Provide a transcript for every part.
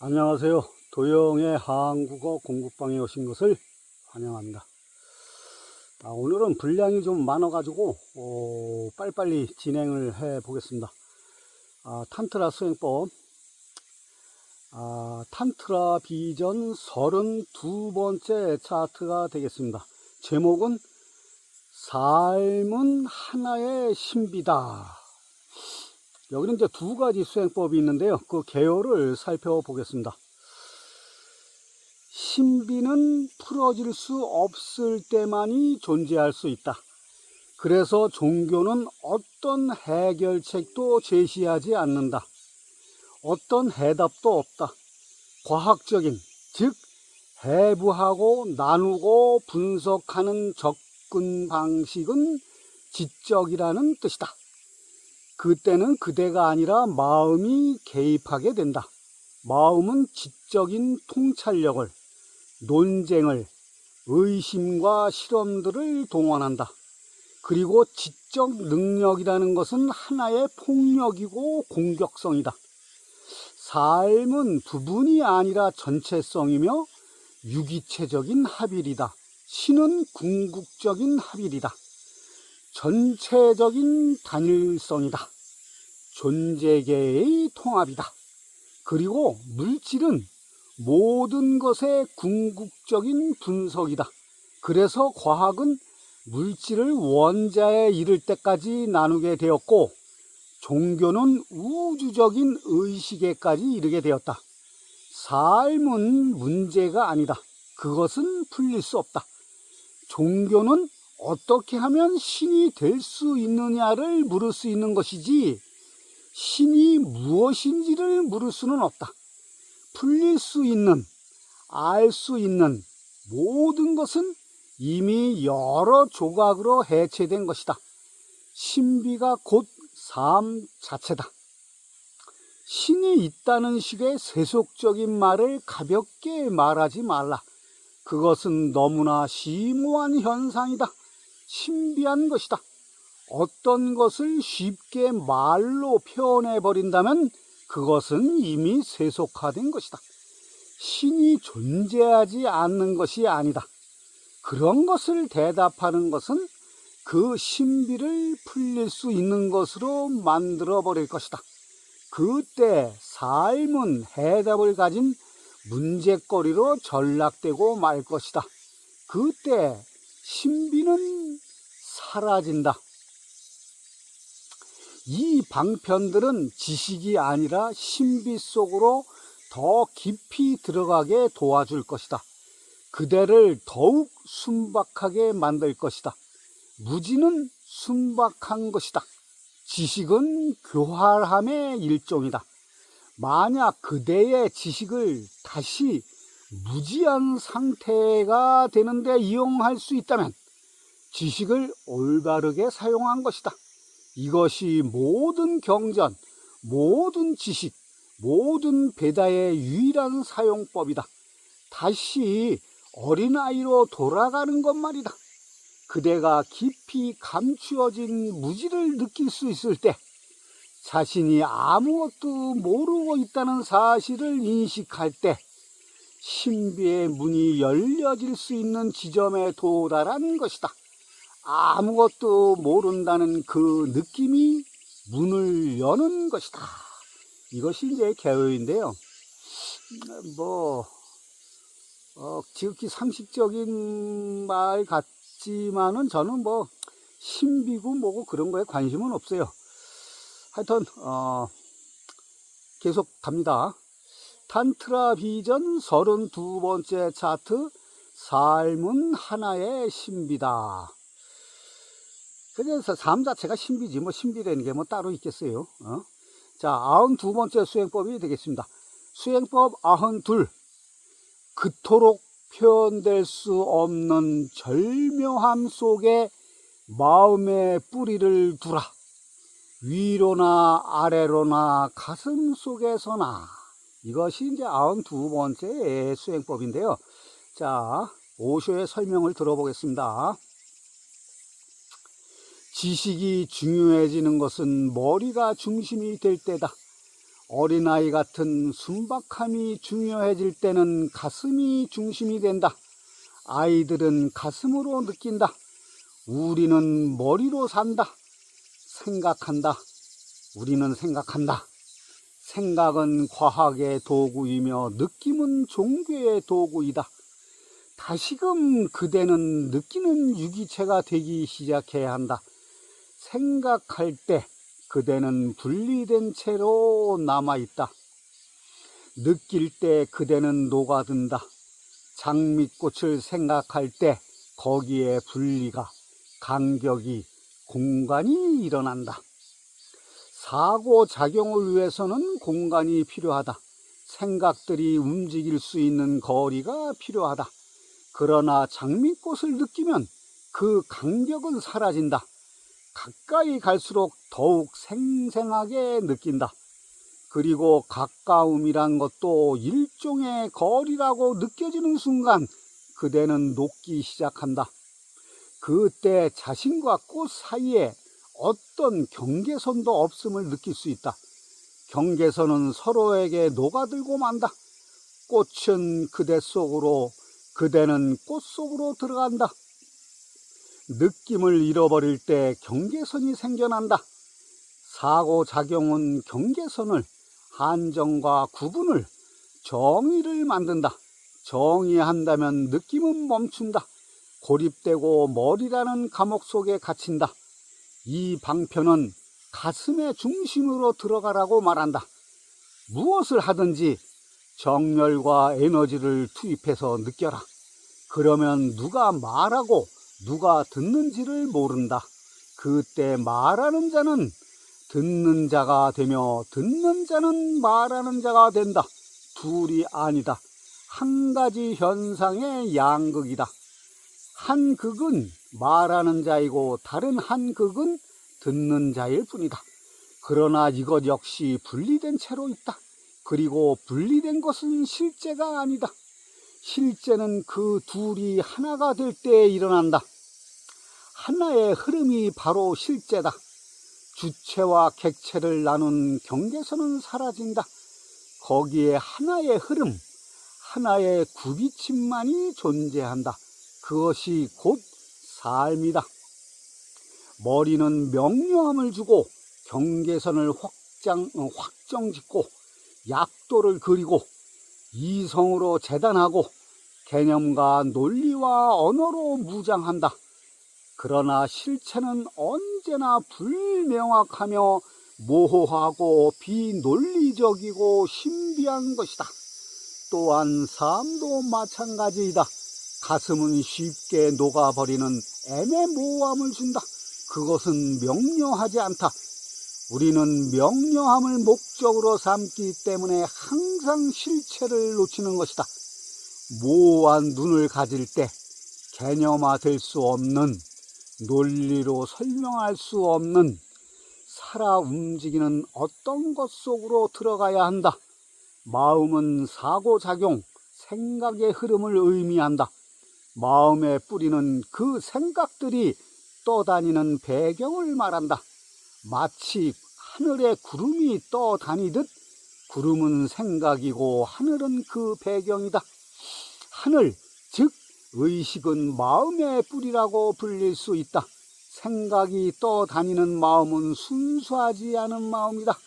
안녕하세요. 도영의 한국어 공부방에 오신 것을 환영합니다. 오늘은 분량이 좀 많아가지고 빨리빨리 진행을 해 보겠습니다. 탄트라 수행법, 탄트라 비전 32번째 차트가 되겠습니다. 제목은 삶은 하나의 신비다. 여기는 이제 두 가지 수행법이 있는데요. 그 개요를 살펴보겠습니다. 신비는 풀어질 수 없을 때만이 존재할 수 있다. 그래서 종교는 어떤 해결책도 제시하지 않는다. 어떤 해답도 없다. 과학적인, 즉 해부하고 나누고 분석하는 접근 방식은 지적이라는 뜻이다. 그때는 그대가 아니라 마음이 개입하게 된다. 마음은 지적인 통찰력을, 논쟁을, 의심과 실험들을 동원한다. 그리고 지적 능력이라는 것은 하나의 폭력이고 공격성이다. 삶은 부분이 아니라 전체성이며 유기체적인 합일이다. 신은 궁극적인 합일이다. 전체적인 단일성이다. 존재계의 통합이다. 그리고 물질은 모든 것의 궁극적인 분석이다. 그래서 과학은 물질을 원자에 이를 때까지 나누게 되었고, 종교는 우주적인 의식에까지 이르게 되었다. 삶은 문제가 아니다. 그것은 풀릴 수 없다. 종교는 어떻게 하면 신이 될 수 있느냐를 물을 수 있는 것이지, 신이 무엇인지를 물을 수는 없다. 풀릴 수 있는, 알 수 있는 모든 것은 이미 여러 조각으로 해체된 것이다. 신비가 곧 삶 자체다. 신이 있다는 식의 세속적인 말을 가볍게 말하지 말라. 그것은 너무나 심오한 현상이다. 신비한 것이다. 어떤 것을 쉽게 말로 표현해 버린다면 그것은 이미 세속화된 것이다. 신이 존재하지 않는 것이 아니다. 그런 것을 대답하는 것은 그 신비를 풀릴 수 있는 것으로 만들어 버릴 것이다. 그때 삶은 해답을 가진 문제거리로 전락되고 말 것이다. 그때 신비는 사라진다. 이 방편들은 지식이 아니라 신비 속으로 더 깊이 들어가게 도와줄 것이다. 그대를 더욱 순박하게 만들 것이다. 무지는 순박한 것이다. 지식은 교활함의 일종이다. 만약 그대의 지식을 다시 무지한 상태가 되는데 이용할 수 있다면 지식을 올바르게 사용한 것이다. 이것이 모든 경전, 모든 지식, 모든 배다의 유일한 사용법이다. 다시 어린아이로 돌아가는 것 말이다. 그대가 깊이 감추어진 무지를 느낄 수 있을 때, 자신이 아무것도 모르고 있다는 사실을 인식할 때, 신비의 문이 열려질 수 있는 지점에 도달한 것이다. 아무것도 모른다는 그 느낌이 문을 여는 것이다. 이것이 이제 개요인데요. 지극히 상식적인 말 같지만은 저는 신비고 뭐고 그런 거에 관심은 없어요. 하여튼 계속 갑니다. 탄트라 비전 32번째 차트, 삶은 하나의 신비다. 그래서 삶 자체가 신비지 신비라는 게 따로 있겠어요. 자, 92번째 수행법이 되겠습니다. 수행법 92. 그토록 표현될 수 없는 절묘함 속에 마음의 뿌리를 두라. 위로나 아래로나 가슴 속에서나. 이것이 이제 92번째 수행법인데요. 자, 오쇼의 설명을 들어보겠습니다. 지식이 중요해지는 것은 머리가 중심이 될 때다. 어린아이 같은 순박함이 중요해질 때는 가슴이 중심이 된다. 아이들은 가슴으로 느낀다. 우리는 머리로 산다. 생각한다. 우리는 생각한다. 생각은 과학의 도구이며 느낌은 종교의 도구이다. 다시금 그대는 느끼는 유기체가 되기 시작해야 한다. 생각할 때 그대는 분리된 채로 남아있다. 느낄 때 그대는 녹아든다. 장미꽃을 생각할 때 거기에 분리가, 간격이, 공간이 일어난다. 사고작용을 위해서는 공간이 필요하다. 생각들이 움직일 수 있는 거리가 필요하다. 그러나 장미꽃을 느끼면 그 간격은 사라진다. 가까이 갈수록 더욱 생생하게 느낀다. 그리고 가까움이란 것도 일종의 거리라고 느껴지는 순간 그대는 녹기 시작한다. 그때 자신과 꽃 사이에 어떤 경계선도 없음을 느낄 수 있다. 경계선은 서로에게 녹아들고 만다. 꽃은 그대 속으로, 그대는 꽃 속으로 들어간다. 느낌을 잃어버릴 때 경계선이 생겨난다. 사고작용은 경계선을, 한정과 구분을, 정의를 만든다. 정의한다면 느낌은 멈춘다. 고립되고 머리라는 감옥 속에 갇힌다. 이 방편은 가슴의 중심으로 들어가라고 말한다. 무엇을 하든지 정열과 에너지를 투입해서 느껴라. 그러면 누가 말하고 누가 듣는지를 모른다. 그때 말하는 자는 듣는 자가 되며 듣는 자는 말하는 자가 된다. 둘이 아니다. 한 가지 현상의 양극이다. 한 극은 말하는 자이고 다른 한 극은 듣는 자일 뿐이다. 그러나 이것 역시 분리된 채로 있다. 그리고 분리된 것은 실제가 아니다. 실제는 그 둘이 하나가 될 때 일어난다. 하나의 흐름이 바로 실제다. 주체와 객체를 나눈 경계선은 사라진다. 거기에 하나의 흐름, 하나의 구비침만이 존재한다. 그것이 곧 삶이다. 머리는 명료함을 주고 경계선을 확정짓고 약도를 그리고 이성으로 재단하고 개념과 논리와 언어로 무장한다. 그러나 실체는 언제나 불명확하며 모호하고 비논리적이고 신비한 것이다. 또한 삶도 마찬가지이다. 가슴은 쉽게 녹아버리는 애매모호함을 준다. 그것은 명료하지 않다. 우리는 명료함을 목적으로 삼기 때문에 항상 실체를 놓치는 것이다. 모호한 눈을 가질 때 개념화될 수 없는, 논리로 설명할 수 없는 살아 움직이는 어떤 것 속으로 들어가야 한다. 마음은 사고작용, 생각의 흐름을 의미한다. 마음의 뿌리는 그 생각들이 떠다니는 배경을 말한다. 마치 하늘에 구름이 떠다니듯 구름은 생각이고 하늘은 그 배경이다. 하늘, 즉 의식은 마음의 뿌리라고 불릴 수 있다. 생각이 떠다니는 마음은 순수하지 않은 마음이다.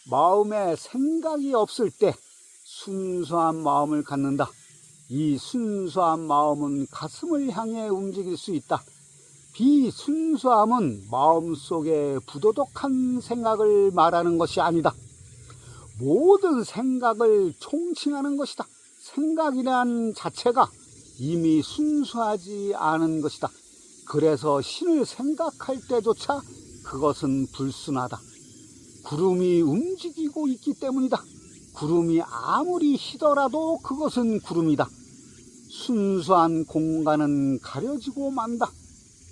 마음에 생각이 없을 때 순수한 마음을 갖는다. 이 순수한 마음은 가슴을 향해 움직일 수 있다. 비순수함은 마음속에 부도덕한 생각을 말하는 것이 아니다. 모든 생각을 총칭하는 것이다. 생각이란 자체가 이미 순수하지 않은 것이다. 그래서 신을 생각할 때조차 그것은 불순하다. 구름이 움직이고 있기 때문이다. 구름이 아무리 희더라도 그것은 구름이다. 순수한 공간은 가려지고 만다.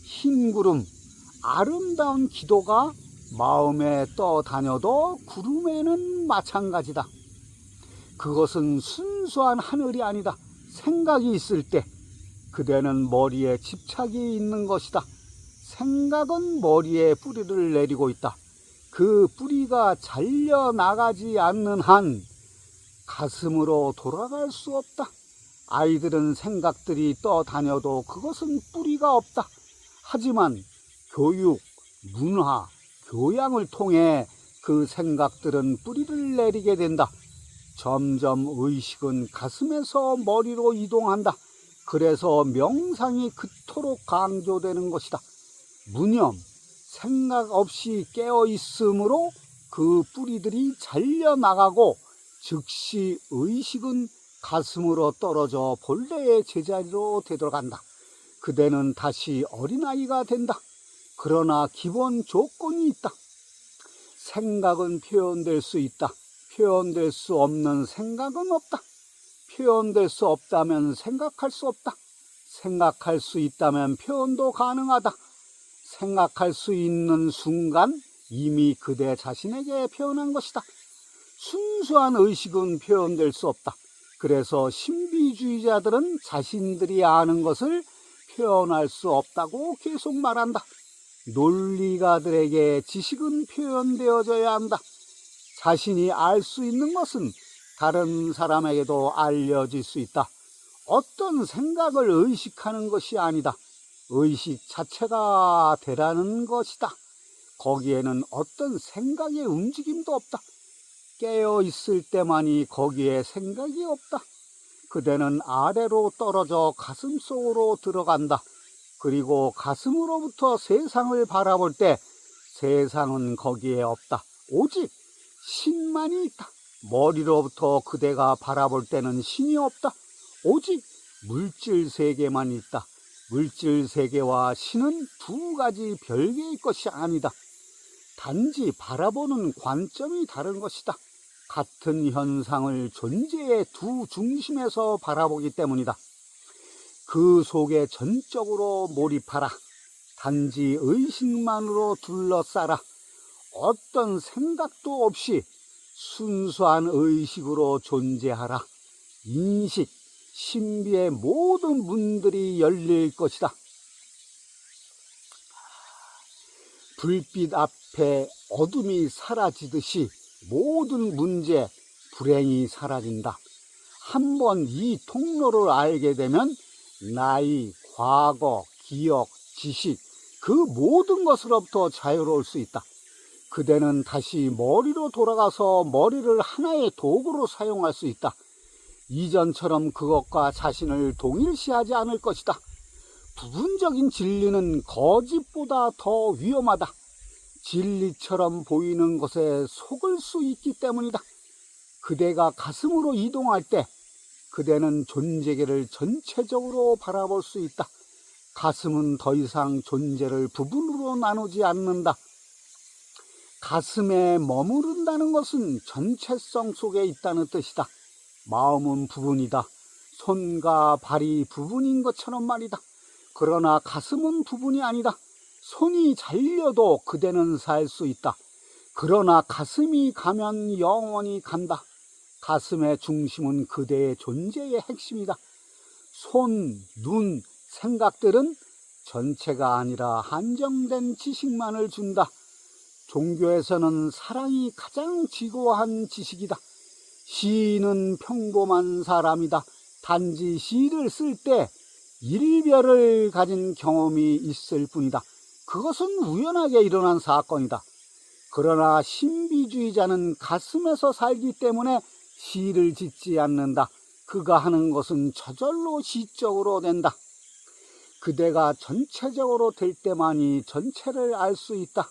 흰 구름, 아름다운 기도가 마음에 떠다녀도 구름에는 마찬가지다. 그것은 순수한 하늘이 아니다. 생각이 있을 때 그대는 머리에 집착이 있는 것이다. 생각은 머리에 뿌리를 내리고 있다. 그 뿌리가 잘려나가지 않는 한 가슴으로 돌아갈 수 없다. 아이들은 생각들이 떠다녀도 그것은 뿌리가 없다. 하지만 교육, 문화, 교양을 통해 그 생각들은 뿌리를 내리게 된다. 점점 의식은 가슴에서 머리로 이동한다. 그래서 명상이 그토록 강조되는 것이다. 무념, 생각 없이 깨어있으므로 그 뿌리들이 잘려나가고 즉시 의식은 가슴으로 떨어져 본래의 제자리로 되돌아간다. 그대는 다시 어린아이가 된다. 그러나 기본 조건이 있다. 생각은 표현될 수 있다. 표현될 수 없는 생각은 없다. 표현될 수 없다면 생각할 수 없다. 생각할 수 있다면 표현도 가능하다. 생각할 수 있는 순간 이미 그대 자신에게 표현한 것이다. 순수한 의식은 표현될 수 없다. 그래서 신비주의자들은 자신들이 아는 것을 표현할 수 없다고 계속 말한다. 논리가들에게 지식은 표현되어져야 한다. 자신이 알 수 있는 것은 다른 사람에게도 알려질 수 있다. 어떤 생각을 의식하는 것이 아니다. 의식 자체가 되라는 것이다. 거기에는 어떤 생각의 움직임도 없다. 깨어 있을 때만이 거기에 생각이 없다. 그대는 아래로 떨어져 가슴 속으로 들어간다. 그리고 가슴으로부터 세상을 바라볼 때 세상은 거기에 없다. 오직 신만이 있다. 머리로부터 그대가 바라볼 때는 신이 없다. 오직 물질 세계만 있다. 물질 세계와 신은 두 가지 별개의 것이 아니다. 단지 바라보는 관점이 다른 것이다. 같은 현상을 존재의 두 중심에서 바라보기 때문이다. 그 속에 전적으로 몰입하라. 단지 의식만으로 둘러싸라. 어떤 생각도 없이 순수한 의식으로 존재하라. 인식, 신비의 모든 문들이 열릴 것이다. 불빛 앞에 어둠이 사라지듯이 모든 문제, 불행이 사라진다. 한번 이 통로를 알게 되면 나이, 과거, 기억, 지식, 그 모든 것으로부터 자유로울 수 있다. 그대는 다시 머리로 돌아가서 머리를 하나의 도구로 사용할 수 있다. 이전처럼 그것과 자신을 동일시하지 않을 것이다. 부분적인 진리는 거짓보다 더 위험하다. 진리처럼 보이는 것에 속을 수 있기 때문이다. 그대가 가슴으로 이동할 때 그대는 존재계를 전체적으로 바라볼 수 있다. 가슴은 더 이상 존재를 부분으로 나누지 않는다. 가슴에 머무른다는 것은 전체성 속에 있다는 뜻이다. 마음은 부분이다. 손과 발이 부분인 것처럼 말이다. 그러나 가슴은 부분이 아니다. 손이 잘려도 그대는 살 수 있다. 그러나 가슴이 가면 영원히 간다. 가슴의 중심은 그대의 존재의 핵심이다. 손, 눈, 생각들은 전체가 아니라 한정된 지식만을 준다. 종교에서는 사랑이 가장 지고한 지식이다. 시인은 평범한 사람이다. 단지 시를 쓸 때 일별을 가진 경험이 있을 뿐이다. 그것은 우연하게 일어난 사건이다. 그러나 신비주의자는 가슴에서 살기 때문에 시를 짓지 않는다. 그가 하는 것은 저절로 시적으로 된다. 그대가 전체적으로 될 때만이 전체를 알 수 있다.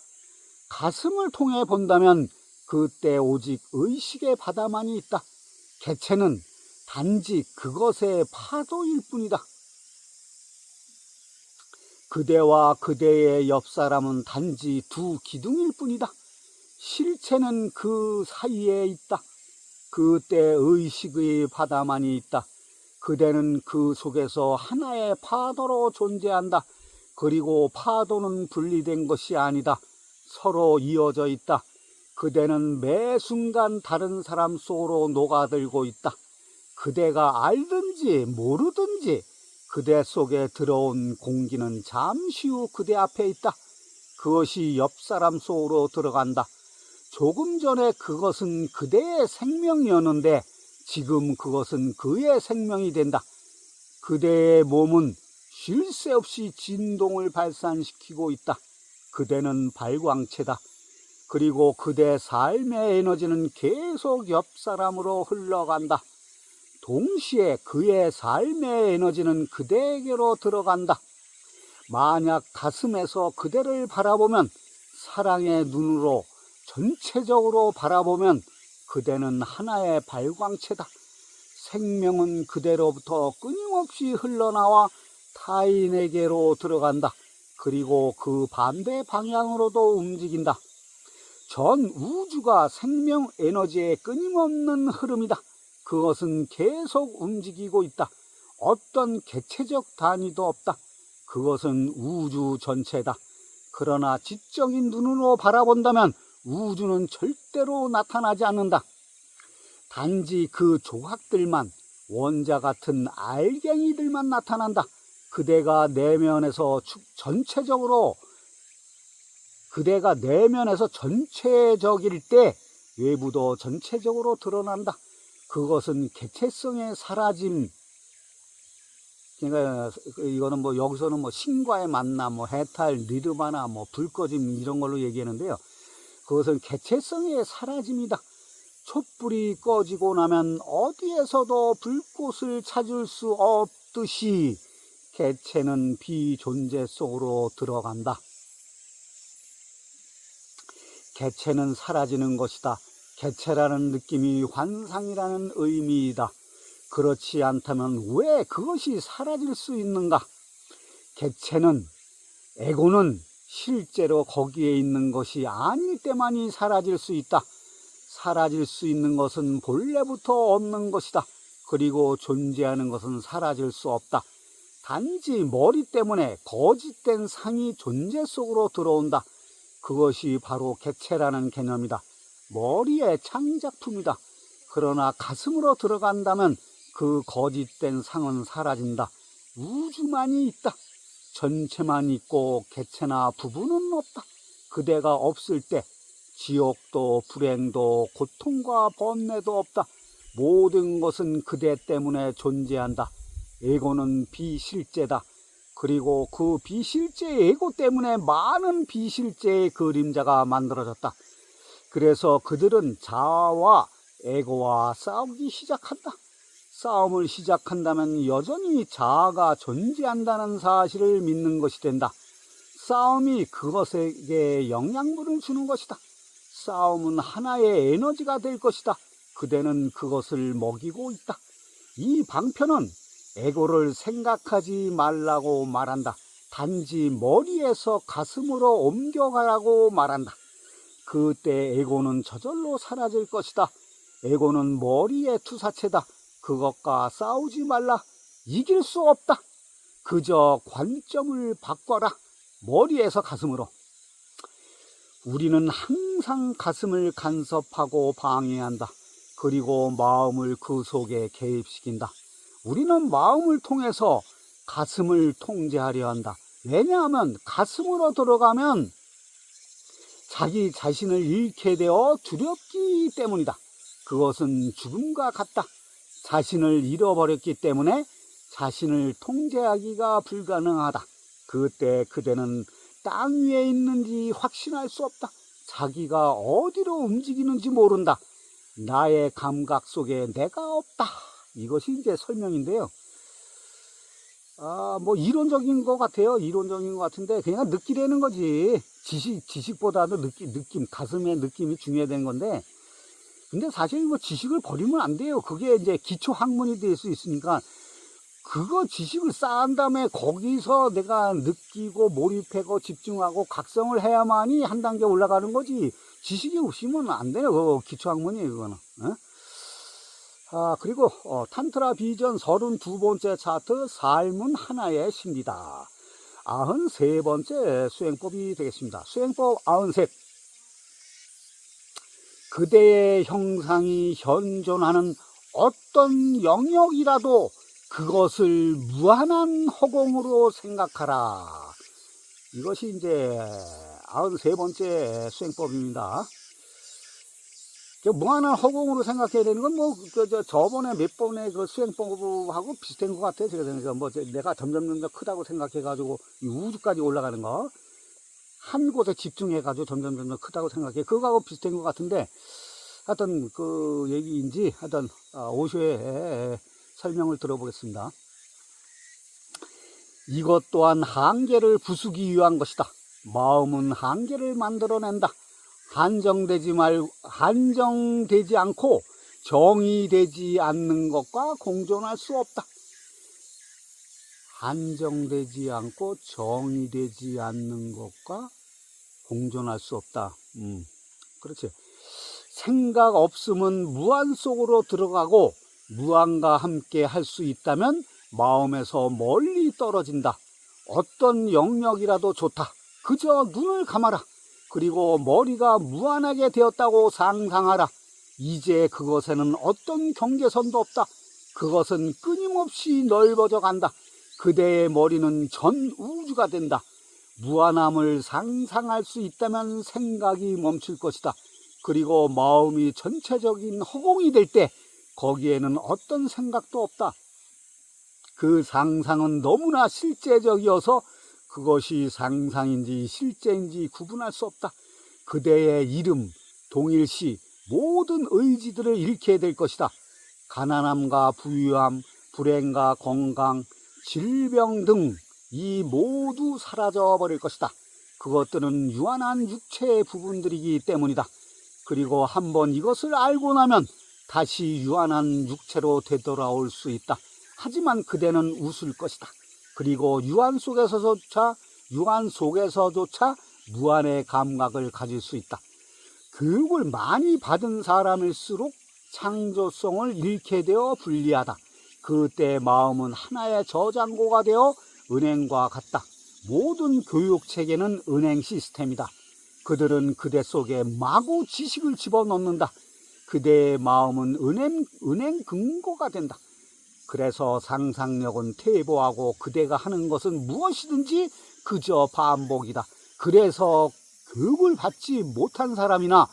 가슴을 통해 본다면 그때 오직 의식의 바다만이 있다. 개체는 단지 그것의 파도일 뿐이다. 그대와 그대의 옆사람은 단지 두 기둥일 뿐이다. 실체는 그 사이에 있다. 그때 의식의 바다만이 있다. 그대는 그 속에서 하나의 파도로 존재한다. 그리고 파도는 분리된 것이 아니다. 서로 이어져 있다. 그대는 매 순간 다른 사람 속으로 녹아들고 있다. 그대가 알든지 모르든지 그대 속에 들어온 공기는 잠시 후 그대 앞에 있다. 그것이 옆 사람 속으로 들어간다. 조금 전에 그것은 그대의 생명이었는데 지금 그것은 그의 생명이 된다. 그대의 몸은 쉴 새 없이 진동을 발산시키고 있다. 그대는 발광체다. 그리고 그대 삶의 에너지는 계속 옆 사람으로 흘러간다. 동시에 그의 삶의 에너지는 그대에게로 들어간다. 만약 가슴에서 그대를 바라보면, 사랑의 눈으로 전체적으로 바라보면 그대는 하나의 발광체다. 생명은 그대로부터 끊임없이 흘러나와 타인에게로 들어간다. 그리고 그 반대 방향으로도 움직인다. 전 우주가 생명 에너지의 끊임없는 흐름이다. 그것은 계속 움직이고 있다. 어떤 개체적 단위도 없다. 그것은 우주 전체다. 그러나 지적인 눈으로 바라본다면 우주는 절대로 나타나지 않는다. 단지 그 조각들만, 원자 같은 알갱이들만 나타난다. 그대가 내면에서 전체적일 때 외부도 전체적으로 드러난다. 그것은 개체성의 사라짐. 그러니까 이거는 뭐 여기서는 뭐 신과의 만남, 뭐 해탈, 니르바나, 뭐 불 꺼짐 이런 걸로 얘기하는데요. 그것은 개체성의 사라짐이다. 촛불이 꺼지고 나면 어디에서도 불꽃을 찾을 수 없듯이 개체는 비존재 속으로 들어간다. 개체는 사라지는 것이다. 개체라는 느낌이 환상이라는 의미이다. 그렇지 않다면 왜 그것이 사라질 수 있는가? 개체는, 에고는 실제로 거기에 있는 것이 아닐 때만이 사라질 수 있다. 사라질 수 있는 것은 본래부터 없는 것이다. 그리고 존재하는 것은 사라질 수 없다. 단지 머리 때문에 거짓된 상이 존재 속으로 들어온다. 그것이 바로 개체라는 개념이다. 머리의 창작품이다. 그러나 가슴으로 들어간다면 그 거짓된 상은 사라진다. 우주만이 있다. 전체만 있고 개체나 부분은 없다. 그대가 없을 때 지옥도 불행도 고통과 번뇌도 없다. 모든 것은 그대 때문에 존재한다. 에고는 비실제다. 그리고 그 비실제 에고 때문에 많은 비실제의 그림자가 만들어졌다. 그래서 그들은 자아와 에고와 싸우기 시작한다. 싸움을 시작한다면 여전히 자아가 존재한다는 사실을 믿는 것이 된다. 싸움이 그것에게 영향분을 주는 것이다. 싸움은 하나의 에너지가 될 것이다. 그대는 그것을 먹이고 있다. 이 방편은 에고를 생각하지 말라고 말한다. 단지 머리에서 가슴으로 옮겨가라고 말한다. 그때 에고는 저절로 사라질 것이다. 에고는 머리의 투사체다. 그것과 싸우지 말라. 이길 수 없다. 그저 관점을 바꿔라. 머리에서 가슴으로. 우리는 항상 가슴을 간섭하고 방해한다. 그리고 마음을 그 속에 개입시킨다. 우리는 마음을 통해서 가슴을 통제하려 한다. 왜냐하면 가슴으로 들어가면 자기 자신을 잃게 되어 두렵기 때문이다. 그것은 죽음과 같다. 자신을 잃어버렸기 때문에 자신을 통제하기가 불가능하다. 그때 그대는 땅 위에 있는지 확신할 수 없다. 자기가 어디로 움직이는지 모른다. 나의 감각 속에 내가 없다. 이것이 이제 설명인데요. 뭐 이론적인 것 같아요. 이론적인 것 같은데 그냥 느끼려는 거지. 지식보다도 느낌, 가슴의 느낌이 중요하다는 건데, 근데 사실 뭐 지식을 버리면 안 돼요. 그게 이제 기초 학문이 될 수 있으니까 그거 지식을 쌓은 다음에 거기서 내가 느끼고 몰입하고 집중하고 각성을 해야만이 한 단계 올라가는 거지. 지식이 없으면 안 돼요. 그거 기초 학문이에요, 그거는. 그리고 탄트라 비전 32번째 차트, 삶은 하나의 신비다. 93번째 수행법이 되겠습니다. 수행법 93. 그대의 형상이 현존하는 어떤 영역이라도 그것을 무한한 허공으로 생각하라. 이것이 이제 93번째 수행법입니다. 무한한 허공으로 생각해야 되는 건 뭐, 저번에 몇 번의 그 수행법하고 비슷한 것 같아요. 제가 생각해서 뭐, 내가 점점 크다고 생각해가지고, 이 우주까지 올라가는 거, 한 곳에 집중해가지고 점점 크다고 생각해. 그거하고 비슷한 것 같은데, 하여튼 그 얘기인지, 하여튼, 오쇼의 설명을 들어보겠습니다. 이것 또한 한계를 부수기 위한 것이다. 마음은 한계를 만들어낸다. 한정되지 않고 정의되지 않는 것과 공존할 수 없다. 한정되지 않고 정의되지 않는 것과 공존할 수 없다. 그렇지. 생각 없음은 무한 속으로 들어가고 무한과 함께 할 수 있다면 마음에서 멀리 떨어진다. 어떤 영역이라도 좋다. 그저 눈을 감아라. 그리고 머리가 무한하게 되었다고 상상하라. 이제 그것에는 어떤 경계선도 없다. 그것은 끊임없이 넓어져 간다. 그대의 머리는 전 우주가 된다. 무한함을 상상할 수 있다면 생각이 멈출 것이다. 그리고 마음이 전체적인 허공이 될 때 거기에는 어떤 생각도 없다. 그 상상은 너무나 실제적이어서 그것이 상상인지 실제인지 구분할 수 없다. 그대의 이름, 동일시, 모든 의지들을 잃게 될 것이다. 가난함과 부유함, 불행과 건강, 질병 등 이 모두 사라져 버릴 것이다. 그것들은 유한한 육체의 부분들이기 때문이다. 그리고 한번 이것을 알고 나면 다시 유한한 육체로 되돌아올 수 있다. 하지만 그대는 웃을 것이다. 그리고 유한 속에서조차 무한의 감각을 가질 수 있다. 교육을 많이 받은 사람일수록 창조성을 잃게 되어 불리하다. 그때 마음은 하나의 저장고가 되어 은행과 같다. 모든 교육체계는 은행 시스템이다. 그들은 그대 속에 마구 지식을 집어넣는다. 그대의 마음은 은행 금고가 된다. 그래서 상상력은 퇴보하고 그대가 하는 것은 무엇이든지 그저 반복이다. 그래서 교육을 받지 못한 사람이나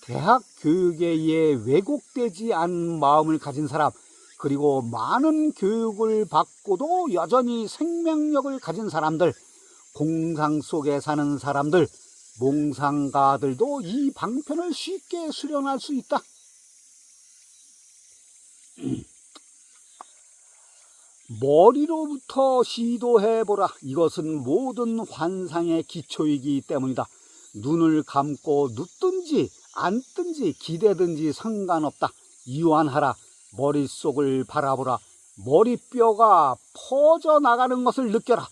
대학 교육에 의해 왜곡되지 않은 마음을 가진 사람, 그리고 많은 교육을 받고도 여전히 생명력을 가진 사람들, 공상 속에 사는 사람들, 몽상가들도 이 방편을 쉽게 수련할 수 있다. 머리로부터 시도해보라. 이것은 모든 환상의 기초이기 때문이다. 눈을 감고 눕든지 앉든지 기대든지 상관없다. 이완하라. 머릿속을 바라보라. 머리뼈가 퍼져나가는 것을 느껴라.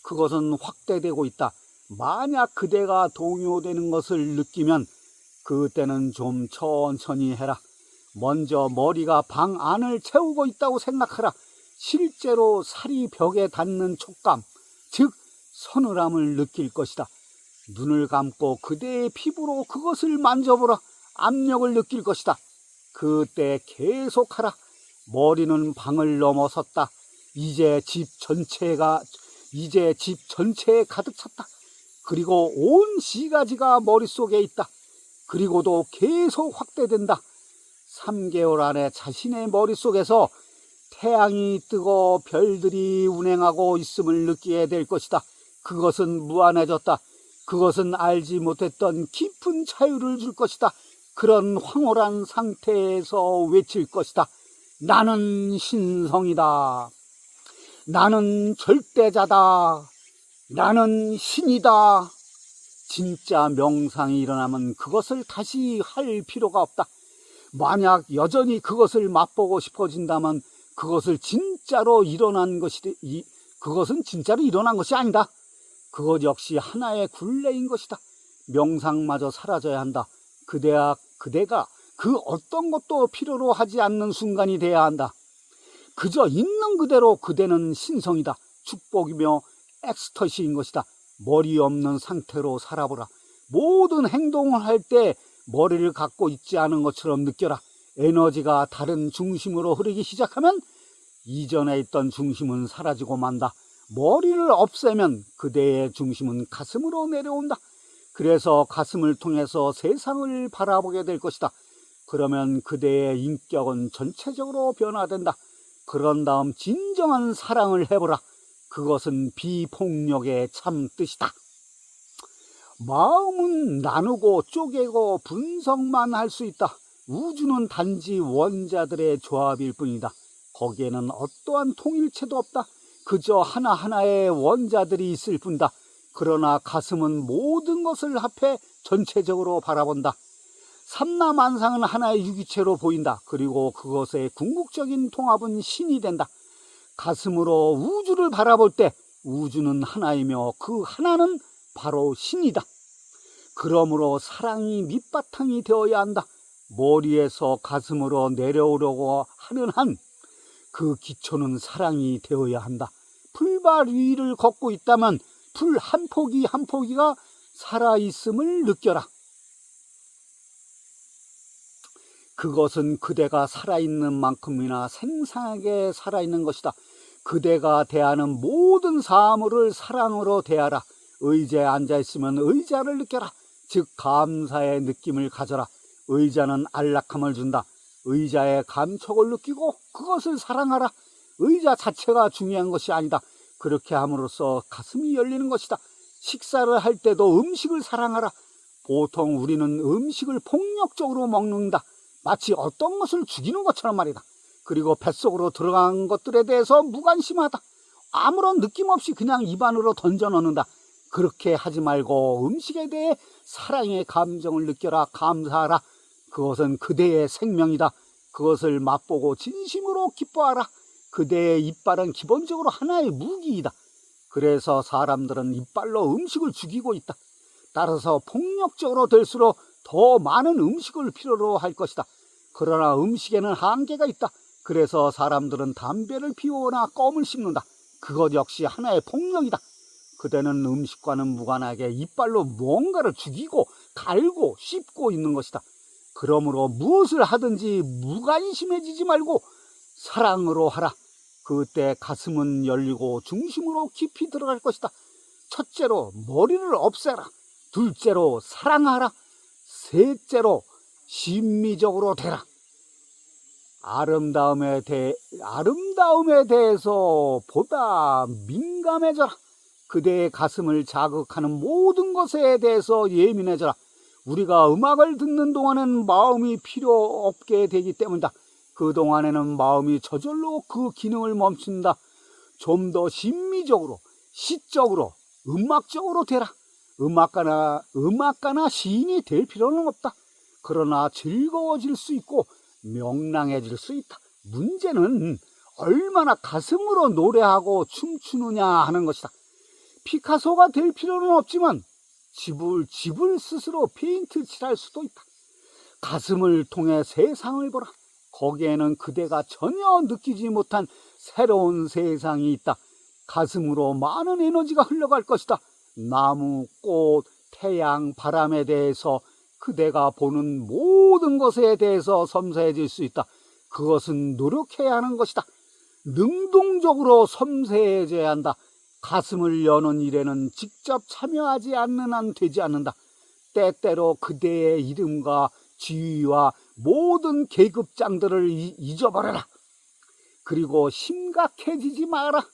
그것은 확대되고 있다. 만약 그대가 동요되는 것을 느끼면 그때는 좀 천천히 해라. 먼저 머리가 방 안을 채우고 있다고 생각하라. 실제로 살이 벽에 닿는 촉감, 즉 서늘함을 느낄 것이다. 눈을 감고 그대의 피부로 그것을 만져보라. 압력을 느낄 것이다. 그때 계속하라. 머리는 방을 넘어섰다. 이제 집 전체에 가득 찼다. 그리고 온 시가지가 머릿속에 있다. 그리고도 계속 확대된다. 3개월 안에 자신의 머릿속에서 태양이 뜨고 별들이 운행하고 있음을 느끼게 될 것이다. 그것은 무한해졌다. 그것은 알지 못했던 깊은 자유를 줄 것이다. 그런 황홀한 상태에서 외칠 것이다. 나는 신성이다. 나는 절대자다. 나는 신이다. 진짜 명상이 일어나면 그것을 다시 할 필요가 없다. 만약 여전히 그것을 맛보고 싶어진다면 그것은 진짜로 일어난 것이 아니다. 그것 역시 하나의 굴레인 것이다. 명상마저 사라져야 한다. 그대가 그 어떤 것도 필요로 하지 않는 순간이 돼야 한다. 그저 있는 그대로 그대는 신성이다. 축복이며 엑스터시인 것이다. 머리 없는 상태로 살아보라. 모든 행동을 할 때 머리를 갖고 있지 않은 것처럼 느껴라. 에너지가 다른 중심으로 흐르기 시작하면 이전에 있던 중심은 사라지고 만다. 머리를 없애면 그대의 중심은 가슴으로 내려온다. 그래서 가슴을 통해서 세상을 바라보게 될 것이다. 그러면 그대의 인격은 전체적으로 변화된다. 그런 다음 진정한 사랑을 해보라. 그것은 비폭력의 참 뜻이다. 마음은 나누고 쪼개고 분석만 할 수 있다. 우주는 단지 원자들의 조합일 뿐이다. 거기에는 어떠한 통일체도 없다. 그저 하나하나의 원자들이 있을 뿐이다. 그러나 가슴은 모든 것을 합해 전체적으로 바라본다. 삼라만상은 하나의 유기체로 보인다. 그리고 그것의 궁극적인 통합은 신이 된다. 가슴으로 우주를 바라볼 때 우주는 하나이며 그 하나는 바로 신이다. 그러므로 사랑이 밑바탕이 되어야 한다. 머리에서 가슴으로 내려오려고 하는 한 그 기초는 사랑이 되어야 한다. 풀밭 위를 걷고 있다면 풀 한 포기 한 포기가 살아있음을 느껴라. 그것은 그대가 살아있는 만큼이나 생생하게 살아있는 것이다. 그대가 대하는 모든 사물을 사랑으로 대하라. 의자에 앉아있으면 의자를 느껴라. 즉 감사의 느낌을 가져라. 의자는 안락함을 준다. 의자의 감촉을 느끼고 그것을 사랑하라. 의자 자체가 중요한 것이 아니다. 그렇게 함으로써 가슴이 열리는 것이다. 식사를 할 때도 음식을 사랑하라. 보통 우리는 음식을 폭력적으로 먹는다. 마치 어떤 것을 죽이는 것처럼 말이다. 그리고 뱃속으로 들어간 것들에 대해서 무관심하다. 아무런 느낌 없이 그냥 입 안으로 던져 넣는다. 그렇게 하지 말고 음식에 대해 사랑의 감정을 느껴라. 감사하라. 그것은 그대의 생명이다. 그것을 맛보고 진심으로 기뻐하라. 그대의 이빨은 기본적으로 하나의 무기이다. 그래서 사람들은 이빨로 음식을 죽이고 있다. 따라서 폭력적으로 될수록 더 많은 음식을 필요로 할 것이다. 그러나 음식에는 한계가 있다. 그래서 사람들은 담배를 피우거나 껌을 씹는다. 그것 역시 하나의 폭력이다. 그대는 음식과는 무관하게 이빨로 뭔가를 죽이고 갈고 씹고 있는 것이다. 그러므로 무엇을 하든지 무관심해지지 말고 사랑으로 하라. 그때 가슴은 열리고 중심으로 깊이 들어갈 것이다. 첫째로 머리를 없애라. 둘째로 사랑하라. 셋째로 심미적으로 되라. 아름다움에 대해서 보다 민감해져라. 그대의 가슴을 자극하는 모든 것에 대해서 예민해져라. 우리가 음악을 듣는 동안에는 마음이 필요 없게 되기 때문이다. 그 동안에는 마음이 저절로 그 기능을 멈춘다. 좀 더 심미적으로, 시적으로, 음악적으로 되라. 음악가나 시인이 될 필요는 없다. 그러나 즐거워질 수 있고 명랑해질 수 있다. 문제는 얼마나 가슴으로 노래하고 춤추느냐 하는 것이다. 피카소가 될 필요는 없지만 집을 스스로 페인트 칠할 수도 있다. 가슴을 통해 세상을 보라. 거기에는 그대가 전혀 느끼지 못한 새로운 세상이 있다. 가슴으로 많은 에너지가 흘러갈 것이다. 나무, 꽃, 태양, 바람에 대해서 그대가 보는 모든 것에 대해서 섬세해질 수 있다. 그것은 노력해야 하는 것이다. 능동적으로 섬세해져야 한다. 가슴을 여는 일에는 직접 참여하지 않는 한 되지 않는다. 때때로 그대의 이름과 지위와 모든 계급장들을 잊어버려라. 그리고 심각해지지 마라.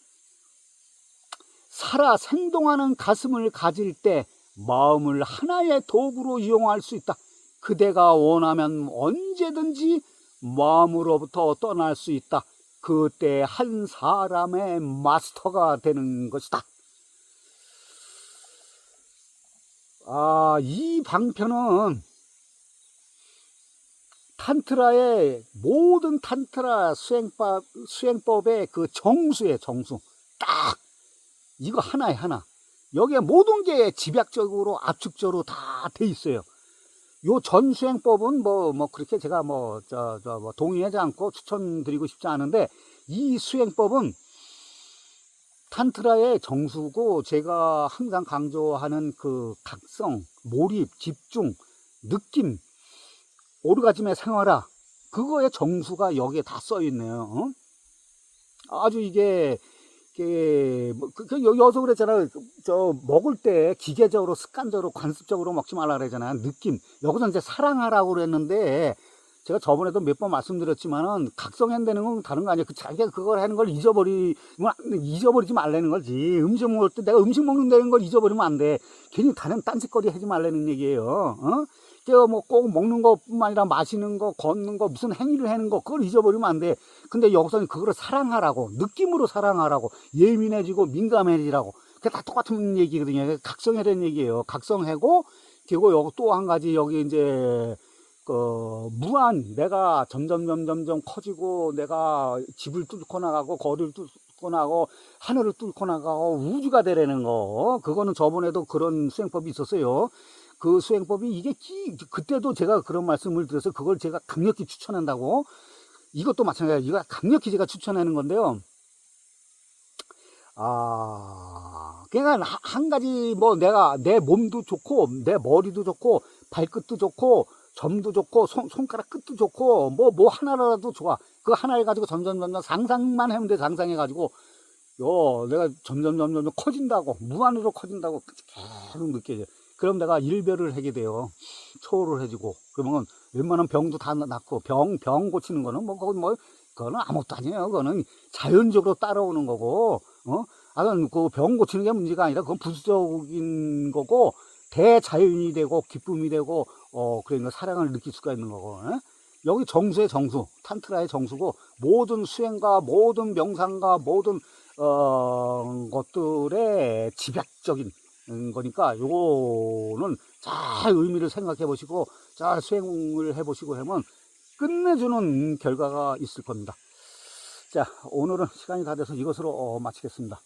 살아 생동하는 가슴을 가질 때 마음을 하나의 도구로 이용할 수 있다. 그대가 원하면 언제든지 마음으로부터 떠날 수 있다. 그때 한 사람의 마스터가 되는 것이다. 이 방편은 탄트라의 모든 탄트라 수행법의 그 정수예요. 정수. 딱 이거 하나에 하나. 여기에 모든 게 집약적으로 압축적으로 다 돼 있어요. 요 전 수행법은 뭐 그렇게 제가 동의하지 않고 추천드리고 싶지 않은데, 이 수행법은 탄트라의 정수고, 제가 항상 강조하는 그 각성, 몰입, 집중, 느낌, 오르가즘의 생활화, 그거의 정수가 여기에 다 써 있네요. 아주 이게 여기서 그랬잖아요. 먹을 때 기계적으로, 습관적으로, 관습적으로 먹지 말라 그러잖아요. 느낌. 여기서 이제 사랑하라고 그랬는데, 제가 저번에도 몇 번 말씀드렸지만은 각성한다는 건 다른 거 아니에요. 그 자기가 그걸 하는 걸 잊어버리지 말라는 거지. 음식 먹을 때 내가 음식 먹는다는 걸 잊어버리면 안 돼. 괜히 다른 딴짓거리 하지 말라는 얘기예요. 어? 제가 뭐 꼭 먹는 것뿐만 아니라 마시는 거, 걷는 거, 무슨 행위를 하는 거 그걸 잊어버리면 안 돼. 근데 여기서는 그거를 사랑하라고, 느낌으로 사랑하라고, 예민해지고 민감해지라고. 그게 다 똑같은 얘기거든요. 각성하라는 얘기예요. 각성하고, 그리고 여기 또 한 가지 여기 이제 무한, 내가 점점 커지고, 내가 집을 뚫고 나가고, 거리를 뚫고 나가고, 하늘을 뚫고 나가고, 우주가 되라는 거. 그거는 저번에도 그런 수행법이 있었어요. 그 수행법이 이게 그때도 제가 그런 말씀을 드려서 그걸 제가 강력히 추천한다고. 이것도 마찬가지예요. 이거 강력히 제가 추천하는 건데요. 그러니까 한 가지 뭐 내가 내 몸도 좋고, 내 머리도 좋고, 발끝도 좋고, 점도 좋고, 손가락 끝도 좋고, 뭐 하나라도 좋아. 그 하나를 가지고 점점 상상만 하면 돼. 상상해가지고 내가 점점 커진다고, 무한으로 커진다고 계속 느껴져. 그럼 내가 일별을 하게 돼요. 초월을 해주고. 그러면 웬만한 병도 다 낫고, 병 고치는 거는 그거는 아무것도 아니에요. 그거는 자연적으로 따라오는 거고, 그 병 고치는 게 문제가 아니라 그건 부수적인 거고, 대자연이 되고, 기쁨이 되고, 그러니까 사랑을 느낄 수가 있는 거고, 여기 정수의 정수, 탄트라의 정수고, 모든 수행과 모든 명상과 모든, 것들의 집약적인 거니까, 요거는 잘 의미를 생각해 보시고, 잘 수행을 해 보시고 하면 끝내주는 결과가 있을 겁니다. 자, 오늘은 시간이 다 돼서 이것으로 마치겠습니다.